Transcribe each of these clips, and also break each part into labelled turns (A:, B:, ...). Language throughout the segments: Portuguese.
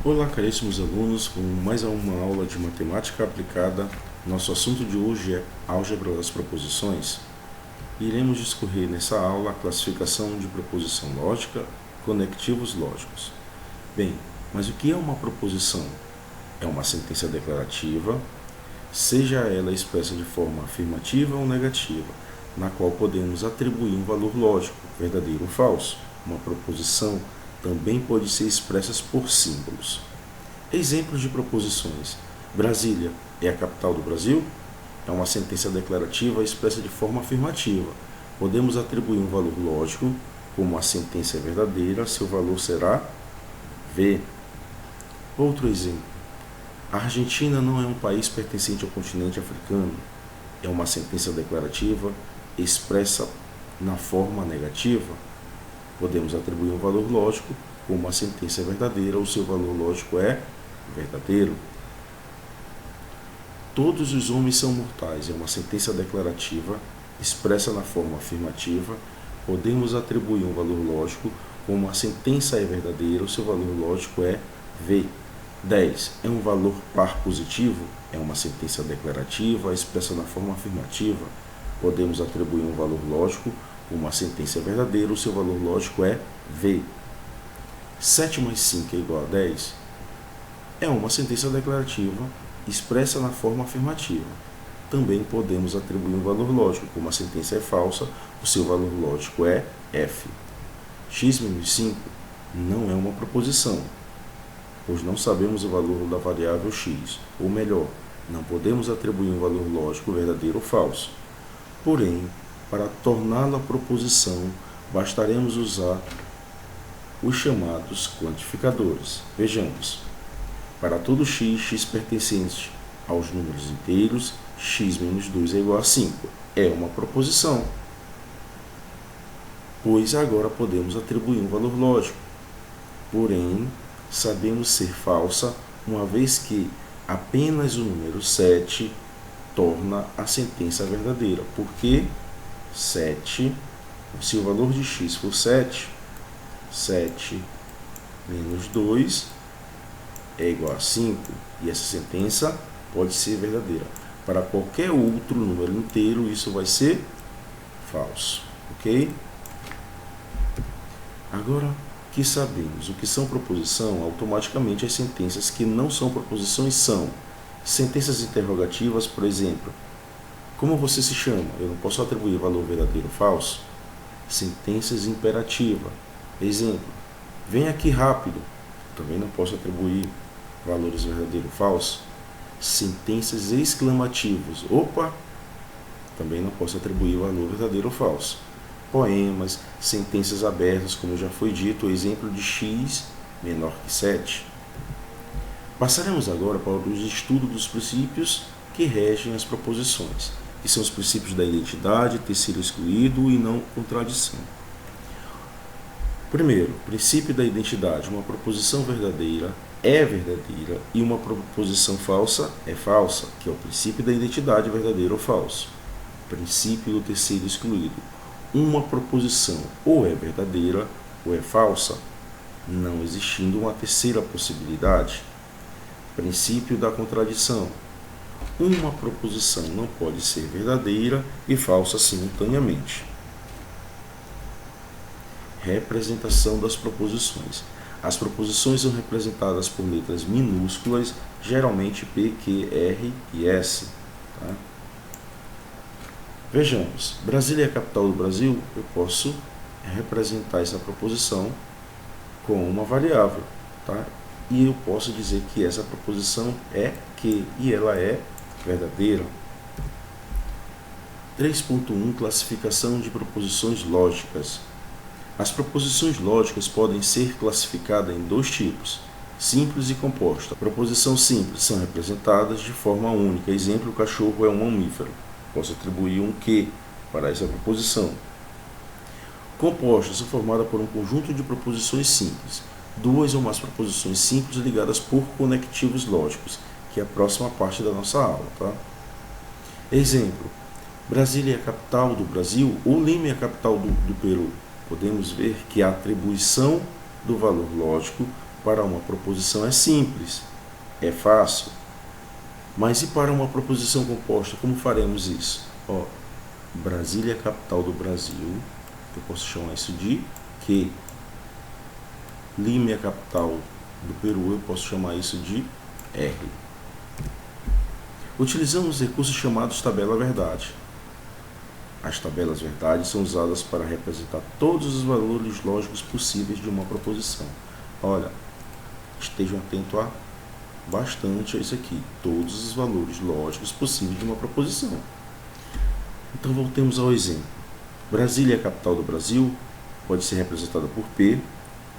A: Olá, caríssimos alunos, com mais uma aula de matemática aplicada. Nosso assunto de hoje é álgebra das proposições. Iremos discorrer nessa aula a classificação de proposição lógica, conectivos lógicos. Bem, mas o que é uma proposição? É uma sentença declarativa, seja ela expressa de forma afirmativa ou negativa, na qual podemos atribuir um valor lógico, verdadeiro ou falso. Uma proposição também pode ser expressa por símbolos. Exemplos de proposições. Brasília é a capital do Brasil? É uma sentença declarativa expressa de forma afirmativa. Podemos atribuir um valor lógico, como a sentença é verdadeira, seu valor será V. Outro exemplo. A Argentina não é um país pertencente ao continente africano. É uma sentença declarativa expressa na forma negativa. Podemos atribuir um valor lógico, como a sentença é verdadeira, o seu valor lógico é verdadeiro. Todos os homens são mortais, é uma sentença declarativa, expressa na forma afirmativa. Podemos atribuir um valor lógico, como a sentença é verdadeira, o seu valor lógico é V. 10 é um valor par positivo, é uma sentença declarativa, expressa na forma afirmativa. Podemos atribuir um valor lógico, uma sentença é verdadeira, o seu valor lógico é V. 7 mais 5 é igual a 10 é uma sentença declarativa expressa na forma afirmativa. Também podemos atribuir um valor lógico, como a sentença é falsa, o seu valor lógico é F. X menos 5 não é uma proposição, pois não sabemos o valor da variável x, ou melhor, não podemos atribuir um valor lógico verdadeiro ou falso. Porém, para torná-la proposição, bastaremos usar os chamados quantificadores. Vejamos. Para todo x pertencente aos números inteiros, x menos 2 é igual a 5. É uma proposição, pois agora podemos atribuir um valor lógico. Porém, sabemos ser falsa, uma vez que apenas o número 7 torna a sentença verdadeira. Porque 7, se o valor de x for 7, 7 menos 2 é igual a 5, e essa sentença pode ser verdadeira. Para qualquer outro número inteiro, isso vai ser falso, ok? Agora que sabemos o que são proposição, automaticamente as sentenças que não são proposições são sentenças interrogativas, por exemplo. Como você se chama? Eu não posso atribuir valor verdadeiro ou falso. Sentenças imperativas. Exemplo. Vem aqui rápido. Também não posso atribuir valores verdadeiro ou falso. Sentenças exclamativas. Opa! Também não posso atribuir valor verdadeiro ou falso. Poemas, sentenças abertas, como já foi dito, o exemplo de x menor que 7. Passaremos agora para o estudo dos princípios que regem as proposições, que são os princípios da identidade, terceiro excluído e não contradição. Primeiro, princípio da identidade. Uma proposição verdadeira é verdadeira e uma proposição falsa é falsa, que é o princípio da identidade, verdadeiro ou falso. Princípio do terceiro excluído. Uma proposição ou é verdadeira ou é falsa, não existindo uma terceira possibilidade. Princípio da contradição. Uma proposição não pode ser verdadeira e falsa simultaneamente. Representação das proposições. As proposições são representadas por letras minúsculas, geralmente P, Q, R e S. Tá? Vejamos, Brasília é a capital do Brasil, eu posso representar essa proposição com uma variável. Tá? E eu posso dizer que essa proposição é Q e ela é verdadeira. 3.1 Classificação de proposições lógicas. As proposições lógicas podem ser classificadas em dois tipos, simples e composta. Proposição simples são representadas de forma única. Exemplo, o cachorro é um mamífero. Posso atribuir um Q para essa proposição. Compostas são formadas por um conjunto de proposições simples. Duas ou mais proposições simples ligadas por conectivos lógicos, que é a próxima parte da nossa aula. Tá? Exemplo, Brasília é a capital do Brasil ou Lima é a capital do Peru. Podemos ver que a atribuição do valor lógico para uma proposição é simples, é fácil. Mas e para uma proposição composta, como faremos isso? Brasília é a capital do Brasil, eu posso chamar isso de Q. Lima é a capital do Peru, eu posso chamar isso de R. Utilizamos recursos chamados tabela verdade. As tabelas verdade são usadas para representar todos os valores lógicos possíveis de uma proposição. Olha, estejam atentos bastante a isso aqui, todos os valores lógicos possíveis de uma proposição. Então voltemos ao exemplo. Brasília é a capital do Brasil, pode ser representada por P,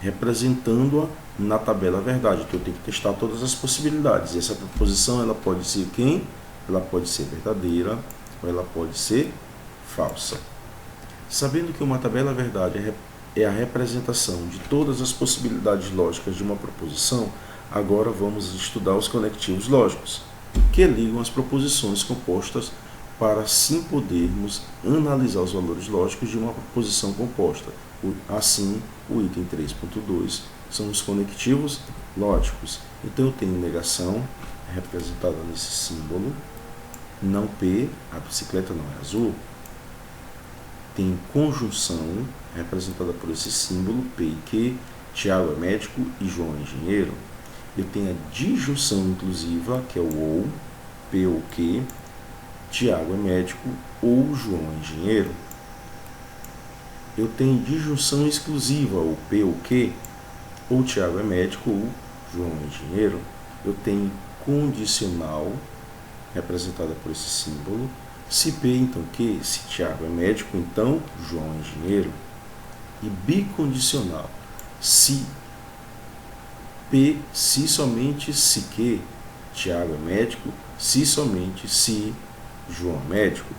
A: representando-a na tabela verdade, que eu tenho que testar todas as possibilidades. E essa proposição ela pode ser quem? Ela pode ser verdadeira ou ela pode ser falsa. Sabendo que uma tabela verdade é a representação de todas as possibilidades lógicas de uma proposição, agora vamos estudar os conectivos lógicos, que ligam as proposições compostas para assim podermos analisar os valores lógicos de uma proposição composta. Assim, o item 3.2 são os conectivos lógicos. Então eu tenho negação, representada nesse símbolo, não P, a bicicleta não é azul. Tem conjunção, representada por esse símbolo, P e Q, Tiago é médico e João é engenheiro. Eu tenho a disjunção inclusiva, que é o ou, P ou Q, Tiago é médico ou João é engenheiro. Eu tenho disjunção exclusiva, o P ou Q, ou Tiago é médico ou João é engenheiro. Eu tenho condicional, representada por esse símbolo. Se P, então Q, se Tiago é médico, então João é engenheiro. E bicondicional, se P, se somente se Q, Tiago é médico, se somente se João é médico.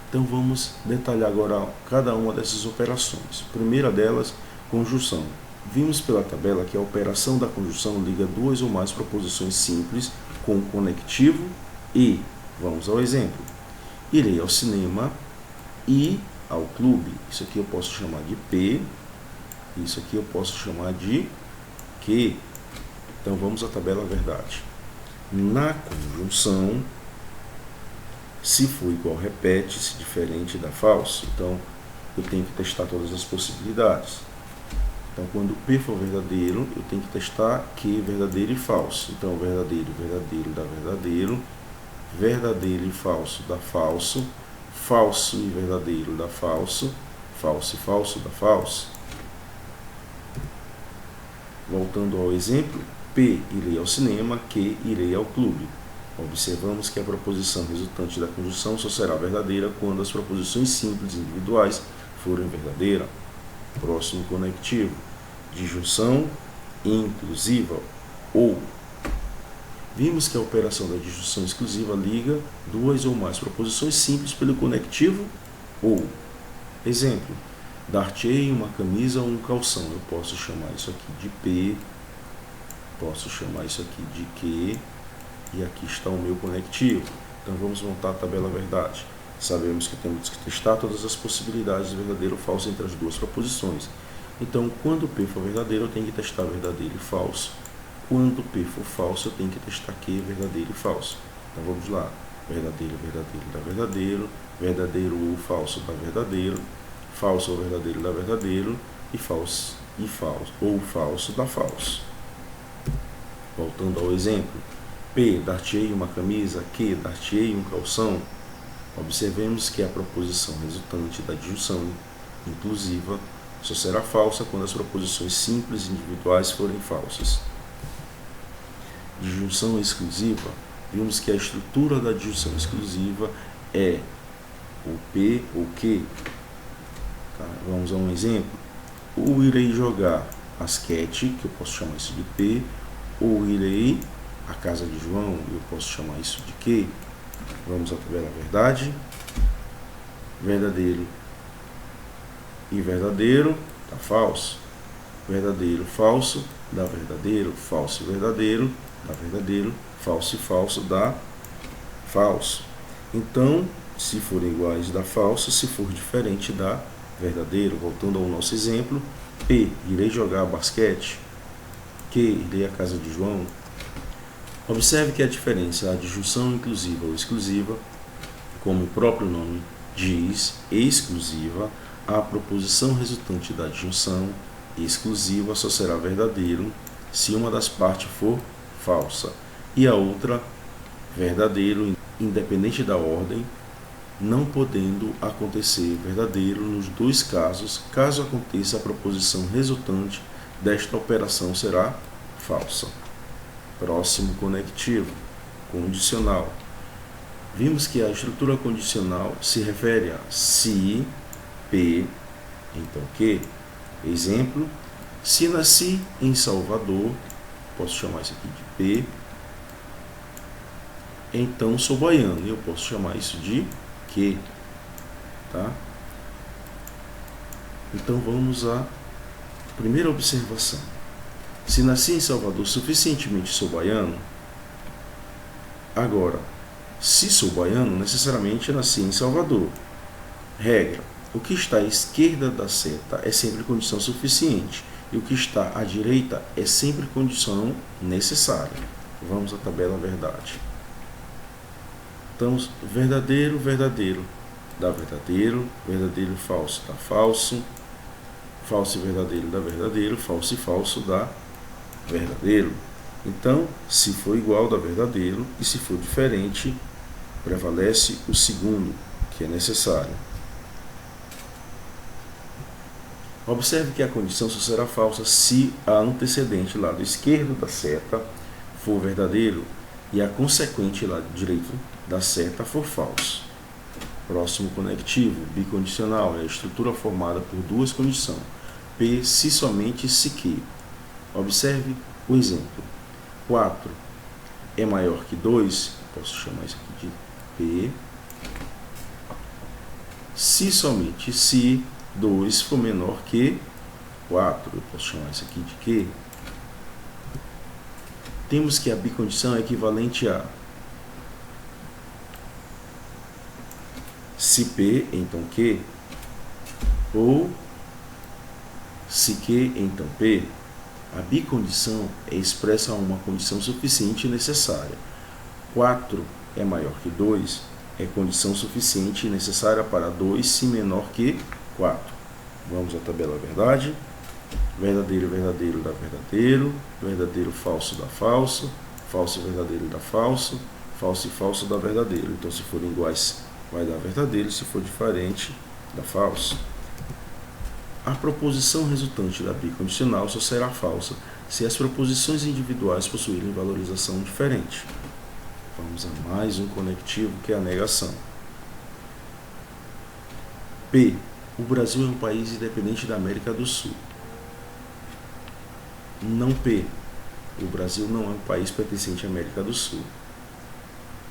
A: Então vamos detalhar agora cada uma dessas operações. A primeira delas, conjunção. Vimos pela tabela que a operação da conjunção liga duas ou mais proposições simples com o conectivo e. Vamos ao exemplo. Irei ao cinema e ao clube. Isso aqui eu posso chamar de P, isso aqui eu posso chamar de Q. Então vamos à tabela verdade. Na conjunção, se for igual, repete, se diferente dá falso. Então eu tenho que testar todas as possibilidades. Então quando P for verdadeiro, eu tenho que testar Q verdadeiro e falso. Então verdadeiro, verdadeiro dá verdadeiro, verdadeiro e falso dá falso, falso e verdadeiro dá falso, falso e falso dá falso. Voltando ao exemplo, P, irei ao cinema, Q, irei ao clube. Observamos que a proposição resultante da conjunção só será verdadeira quando as proposições simples individuais forem verdadeiras. Próximo conectivo, disjunção inclusiva ou. Vimos que a operação da disjunção exclusiva liga duas ou mais proposições simples pelo conectivo ou. Exemplo, dar-te-ei uma camisa ou um calção. Eu posso chamar isso aqui de P, posso chamar isso aqui de Q, e aqui está o meu conectivo. Então vamos montar a tabela verdade. Sabemos que temos que testar todas as possibilidades de verdadeiro ou falso entre as duas proposições. Então, quando P for verdadeiro, eu tenho que testar verdadeiro e falso. Quando P for falso, eu tenho que testar Q, verdadeiro e falso. Então vamos lá. Verdadeiro, verdadeiro dá verdadeiro, verdadeiro ou falso dá verdadeiro, falso ou verdadeiro dá verdadeiro, e falso ou falso dá falso. Voltando ao exemplo. P, dar-te-ei uma camisa, Q, dar-te-ei um calção. Observemos que a proposição resultante da disjunção inclusiva só será falsa quando as proposições simples individuais forem falsas. Disjunção exclusiva, vimos que a estrutura da disjunção exclusiva é o P ou Q. Tá? Vamos a um exemplo. Ou irei jogar basquete, que eu posso chamar isso de P, ou irei à casa de João, eu posso chamar isso de Q. Vamos à tabela verdade. Verdadeiro e verdadeiro dá falso. Verdadeiro, falso dá verdadeiro. Falso e verdadeiro dá verdadeiro. Falso e falso dá falso. Então, se forem iguais dá falso, se for diferente dá verdadeiro. Voltando ao nosso exemplo, P, irei jogar basquete. que irei à casa de João. Observe que a diferença a disjunção inclusiva ou exclusiva, como o próprio nome diz, exclusiva, a proposição resultante da disjunção exclusiva só será verdadeiro se uma das partes for falsa e a outra verdadeiro, independente da ordem, não podendo acontecer verdadeiro nos dois casos. Caso aconteça, a proposição resultante desta operação será falsa. Próximo conectivo, condicional. Vimos que a estrutura condicional se refere a se, P, então que. Exemplo, se nasci em Salvador, posso chamar isso aqui de P, então sou baiano, eu posso chamar isso de que, tá? Então vamos à primeira observação. Se nasci em Salvador, suficientemente sou baiano. Agora, se sou baiano, necessariamente nasci em Salvador. Regra: o que está à esquerda da seta é sempre condição suficiente e o que está à direita é sempre condição necessária. Vamos à tabela verdade. Então, verdadeiro, verdadeiro dá verdadeiro, verdadeiro, falso dá falso, falso e verdadeiro dá verdadeiro, falso e falso dá verdadeiro. Então, se for igual dá verdadeiro e se for diferente, prevalece o segundo, que é necessário. Observe que a condição só será falsa se a antecedente lado esquerdo da seta for verdadeiro e a consequente lado direito da seta for falso. Próximo conectivo, bicondicional, é a estrutura formada por duas condições, P, se somente, se que. Observe o exemplo. 4 é maior que 2, posso chamar isso aqui de P, se somente se 2 for menor que 4, eu posso chamar isso aqui de que. Temos que a bicondição é equivalente a se P, então que, ou se que, então P. A bicondição é expressa a uma condição suficiente e necessária. 4 é maior que 2, é condição suficiente e necessária para 2 se menor que 4. Vamos à tabela verdade. Verdadeiro, verdadeiro dá verdadeiro, verdadeiro, falso dá falso, falso e verdadeiro dá falso, falso e falso dá verdadeiro. Então, se forem iguais, vai dar verdadeiro, se for diferente, dá falso. A proposição resultante da bicondicional só será falsa se as proposições individuais possuírem valorização diferente. Vamos a mais um conectivo, que é a negação. P. O Brasil é um país independente da América do Sul. Não P. O Brasil não é um país pertencente à América do Sul.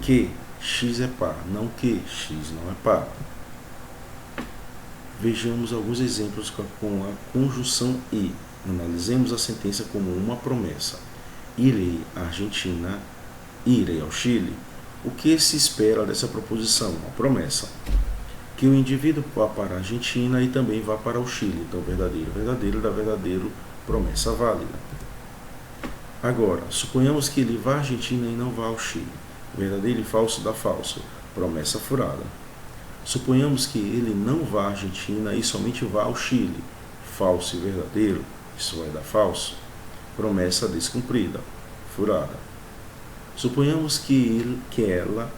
A: Que. X é par. Não que. X não é par. Vejamos alguns exemplos com a conjunção e. Analisemos a sentença como uma promessa. Irei à Argentina, irei ao Chile. O que se espera dessa proposição? Uma promessa. Que o indivíduo vá para a Argentina e também vá para o Chile. Então, verdadeiro, verdadeiro dá verdadeiro, promessa válida. Agora, suponhamos que ele vá à Argentina e não vá ao Chile. Verdadeiro e falso dá falso, promessa furada. Suponhamos que ele não vá à Argentina e somente vá ao Chile. Falso e verdadeiro, isso vai dar falso. Promessa descumprida, furada. Suponhamos que ela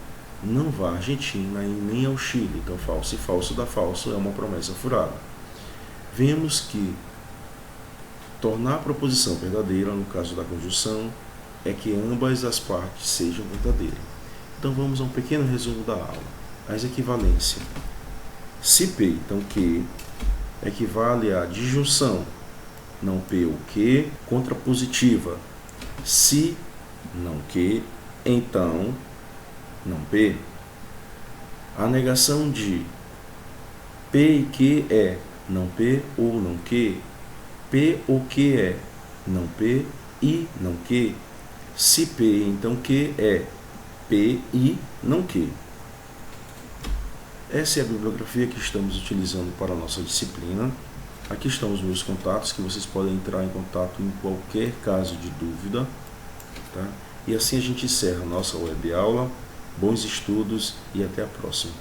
A: não vá à Argentina e nem ao Chile. Então, falso e falso dá falso, é uma promessa furada. Vemos que tornar a proposição verdadeira, no caso da conjunção, é que ambas as partes sejam verdadeiras. Então, vamos a um pequeno resumo da aula. As equivalências. Se P, então que, equivale a disjunção, não P o que, contrapositiva. Se, não que, então, não P. A negação de P e que é, não P ou não que. P ou que é, não P e não que. Se P, então que é, P e não que. Essa é a bibliografia que estamos utilizando para a nossa disciplina. Aqui estão os meus contatos, que vocês podem entrar em contato em qualquer caso de dúvida. Tá? E assim a gente encerra a nossa web aula. Bons estudos e até a próxima.